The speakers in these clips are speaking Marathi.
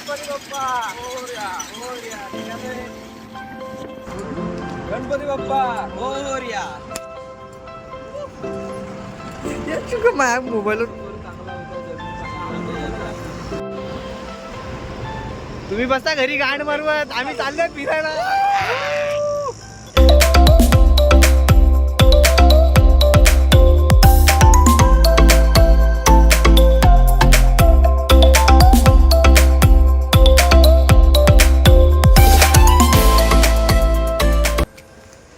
गणपती बाप्पा मोरया मोरया गणपती बाप्पा मोरया. माझ्या मोबाईल तुम्ही बसा घरी गाण मारवत आम्ही चाललोय फिरायला.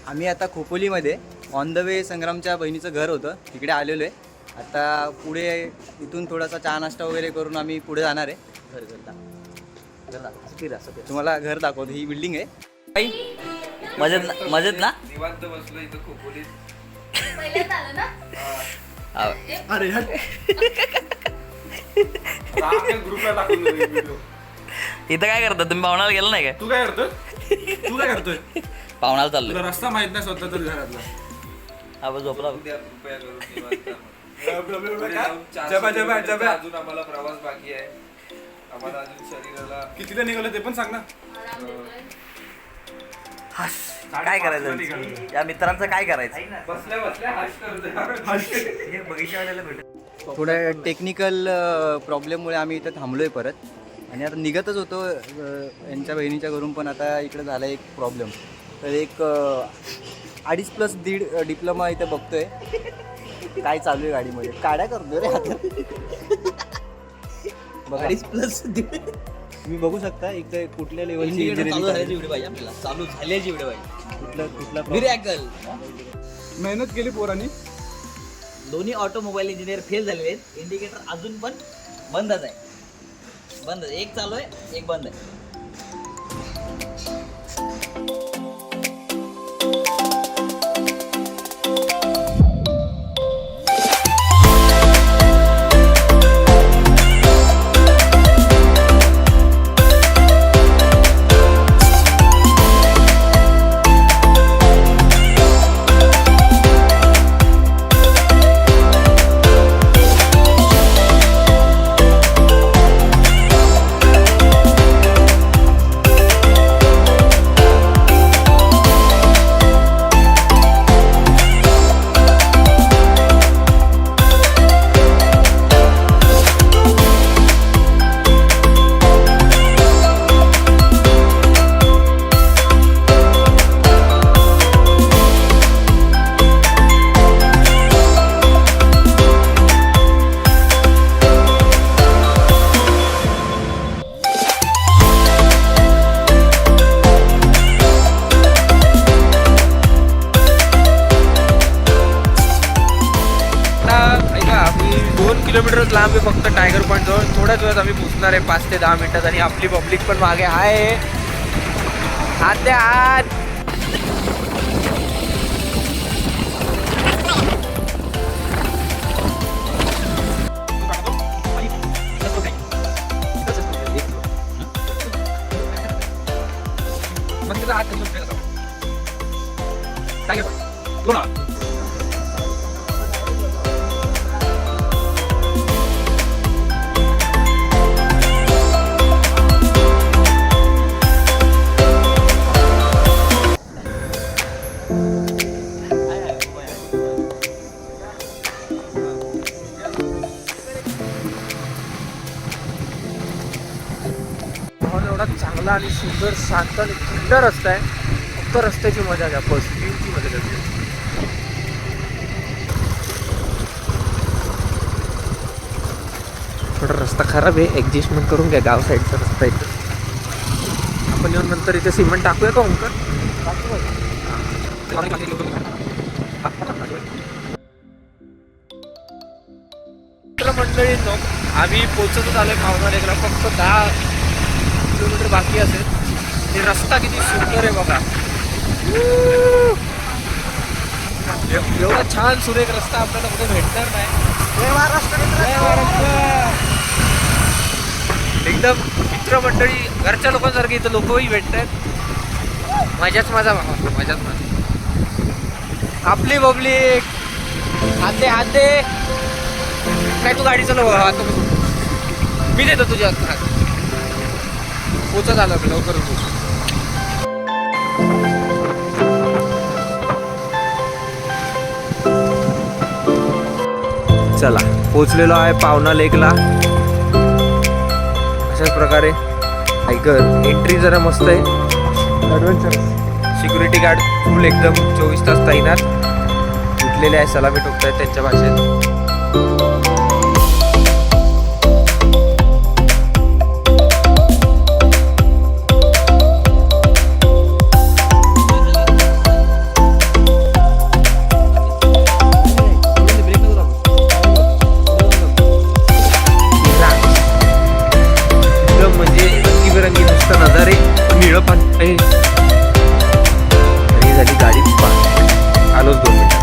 आम्ही आता खोपोलीमध्ये ऑन द वे संग्रामच्या बहिणीचं घर होतं तिकडे आलेलो आहे. आता पुढे इथून थोडासा चहा नाश्ता वगैरे करून आम्ही पुढे जाणार आहे. तुम्हाला घर दाखवतो. ही बिल्डिंग आहे. मजेत ना निवांत बसलो इथं खोपोलीत. अरे ग्रुपला टाकून इथं काय करता तुम्ही? पाहुणाला गेला नाही काय? तू काय करतोय पाहुणाला चाललोय. तुला रस्ता माहित नाही स्वतः तर घरातला. आपण झोपला. अजून आम्हाला प्रवास बाकी आहे. आम्हाला अजून शरीराला कितीला निघालं ते पण सांग ना. काय करायचं या मित्रांचं? काय करायचं? बसल्या बघितल्या थोड्या टेक्निकल प्रॉब्लेममुळे आम्ही इथं थांबलोय परत. आणि आता निघतच होतो यांच्या बहिणीच्या घरून, पण आता इकडे झाला एक प्रॉब्लेम. तर एक 2.5+1.5 डिप्लोमा इथं बघतोय काय चालू आहे गाडीमध्ये. काड्या करतोय रे आता. 2.5+1.5 तुम्ही बघू शकता इथे कुठल्या लेवलची चालू झाल्याची व्हिडिओ पाहिजे आपल्याला. चालू झाल्याची व्हिडिओ पाहिजे. कुठला मिरॅकल. मेहनत केली पोरांनी. दोन्ही ऑटोमोबाईल इंजिनियर फेल झालेले आहेत. इंडिकेटर अजून पण बंदच आहे. बंद. एक चालू आहे, एक बंद आहे. किलोमीटरच लांब आहे फक्त टायगर पॉईंट जवळ. थोड्याच वेळात आम्ही पोहोचणार आहे 5 ते 10 मिनिटात. आणि आपली पब्लिक पण मागे आहे. आत द्या आत. चांगला आणि सुंदर शांत आणि थंड रस्ता आहे. फक्त रस्त्याची मजा घ्या. बस व्ह्यूची मजा घ्या. थोडा रस्ता खराब आहे, ॲडजस्टमेंट करून घ्या. गाव साईडचा रस्ता आहे. आपण येऊन नंतर इथे सिमेंट टाकूया का ओंकार? मंडळींनो आम्ही पोहोचतच आलोय भावनालेकला. फक्त 10 किलोमीटर बाकी असेल. हे रस्ता किती सुंदर आहे बघा. एवढा छान सुरेख रस्ता आपल्याला कुठे भेटणार नाही. एकदम मित्रमंडळी घरच्या लोकांसारखे इथं लोकही भेटतात. मजाच माझा भावा, मजाच माझा. आपली पब्लिक हाते हाते. काय तू गाडी चालव? आता मी देतो तुझ्या हात. पोचत आलं लवकर पोच. चला पोचलेलो आहे पावना लेकला. अशाच प्रकारे ऐकर एंट्री जरा मस्त आहे. सिक्युरिटी गार्ड फुल एकदम 24 तास तैनात. उठलेले आहे, सलामी ठोकतायत त्यांच्या भाषेत. नजारे निळं पाणी झाली गाडी आलोच 2 मिनिटात.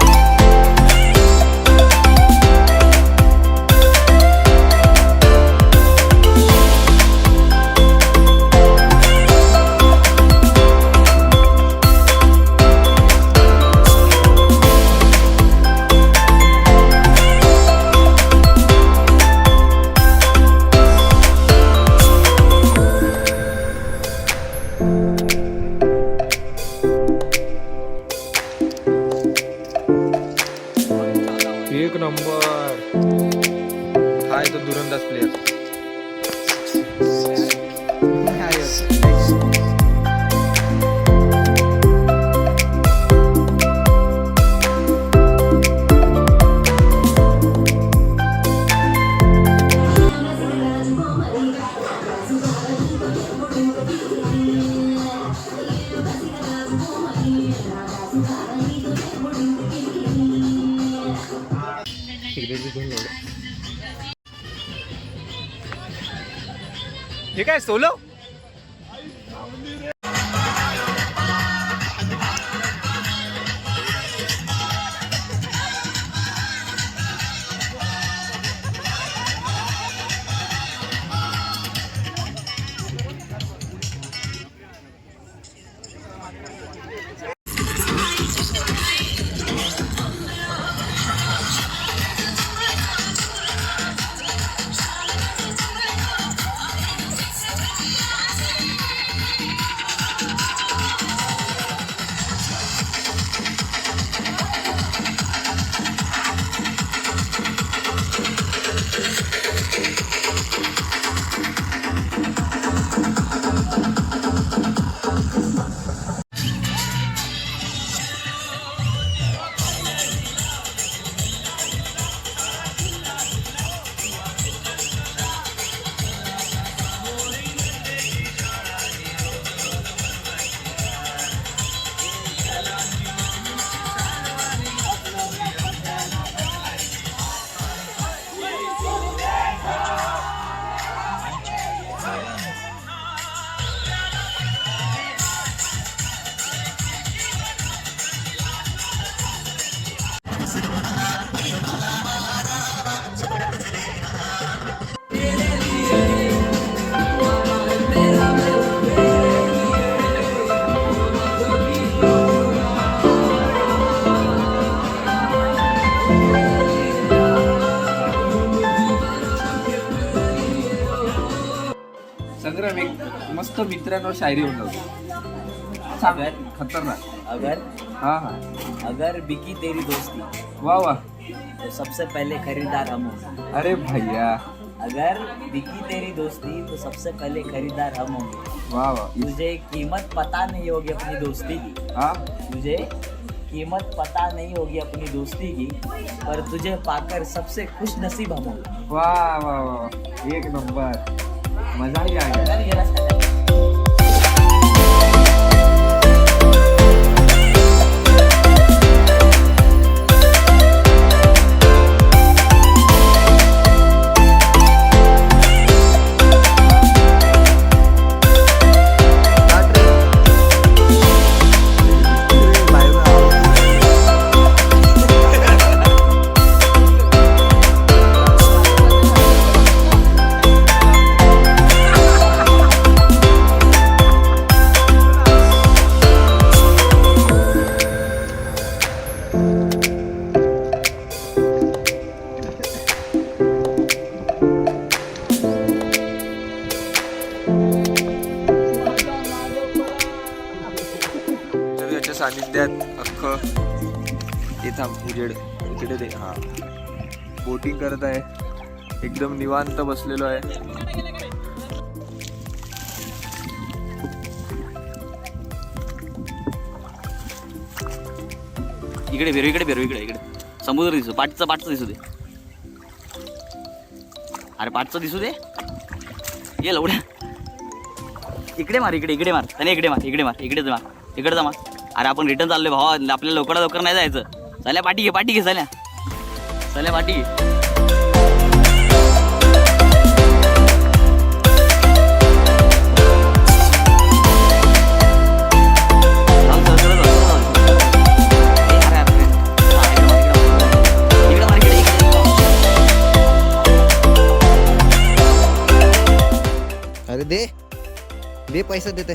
एक नंबर हाय तो दुरंदाज प्लेयर. हे काय सोलो. संग्राम एक मस्त मित्रांवर शायरी होणार. अगर खतरनाक. अगर हाँ हाँ अगर बिकी तेरी दोस्ती वाह वाह. तो सबसे पहले खरीदार हम होंगे. अरे भैया अगर बिकी तेरी दोस्ती तो सबसे पहले खरीदार हम होंगे. वाह वाह. तुझे कीमत पता नहीं होगी अपनी दोस्ती की. हाँ तुझे कीमत पता नहीं होगी अपनी दोस्ती की, पर तुझे पाकर सबसे खुश नसीब हम होंगे. वाह वाह वाह. एक नंबर. मजा ही आ गया. गेला सानिध्यात अख्खं इथं उजेड इकडे दे. हा बोटिंग करत आहे, एकदम निवांत बसलेलो आहे. इकडे फिरू, इकडे फिरू, इकडे इकडे समुद्र दिसू, पाठचं दिसू दे. अरे पाठचं दिसू दे. ये लवड्या इकडे मार, इकडे मार त्याने, इकडे मार, इकडे जा मार. अरे आपण रिटर्न चाललोय भावा, आपल्याला लवकर नाही जायचं. चाल्या पाठी घे चाल्या पाठी घे. अरे दे पैसा देते.